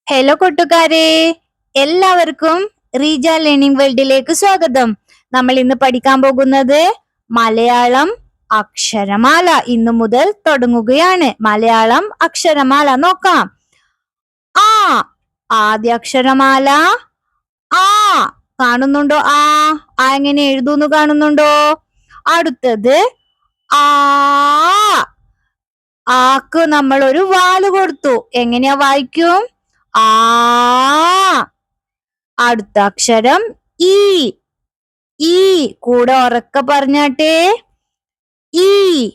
Hello കൂട്ടുകാരെ, എല്ലാവർക്കും Reeja learning വേൾഡിലേക്ക് സ്വാഗതം. നമ്മൾ ഇന്ന് പഠിക്കാൻ പോകുന്നത് മലയാളം അക്ഷരമാല. ഇന്നു മുതൽ തുടങ്ങുകയാണ് മലയാളം അക്ഷരമാല. നോക്കാം. ആ, ആദ്യ അക്ഷരമാല ആ. കാണുന്നുണ്ടോ? ആ എങ്ങനെ എഴുതൂന്ന് കാണുന്നുണ്ടോ? അടുത്തത് ആ. ആക്ക് നമ്മൾ ഒരു വാല് കൊടുത്തു. എങ്ങനെയാ വായിക്കും? ആ. അടുത്ത അക്ഷരം ഈ. ഈ കൂടെ ഉറക്കെ പറഞ്ഞാട്ടെ. ഈ.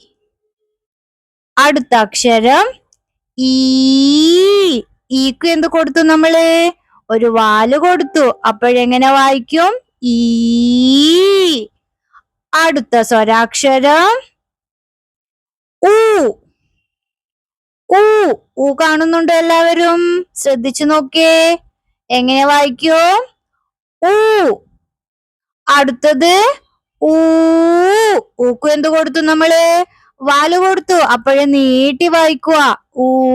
അടുത്ത അക്ഷരം ഈ. ഈക്ക് എന്ത് കൊടുത്തു നമ്മള്? ഒരു വാല് കൊടുത്തു. അപ്പോഴെങ്ങനെ വായിക്കും? ഈ. അടുത്ത സ്വരാക്ഷരം ഊ. ഊ കാണുന്നുണ്ടോ എല്ലാവരും? ശ്രദ്ധിച്ചു നോക്കിയേ. എങ്ങനെ വായിക്കും? ഊ. അടുത്തത് ഊ. ഊക്ക് എന്ത് കൊടുത്തു നമ്മള്? വാല് കൊടുത്തു. അപ്പോഴേ നീട്ടി വായിക്കുക. ഊ.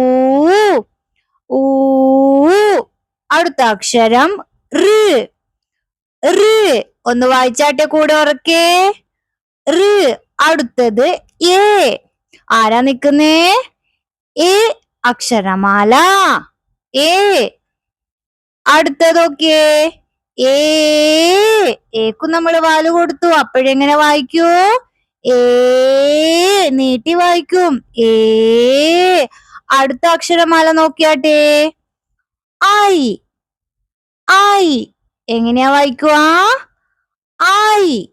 ഊ. അടുത്ത അക്ഷരം റ്. റ്. ഒന്ന് വായിച്ചാട്ടെ കൂടെ ഉറക്കെ. റ്. അടുത്തത് ഏ. ആരാ നിക്കുന്നേ? ഏ അക്ഷരമാല. ഏ. അടുത്തതൊക്കെ ഏക്കു നമ്മള് വാല് കൊടുത്തു. അപ്പോഴെങ്ങനെ വായിക്കൂ? ഏ നീട്ടി വായിക്കും. ഏ. അടുത്ത അക്ഷരമാല നോക്കിയാട്ടെ. ഐ. ഐ എങ്ങനെയാ വായിക്കുക? ഐ.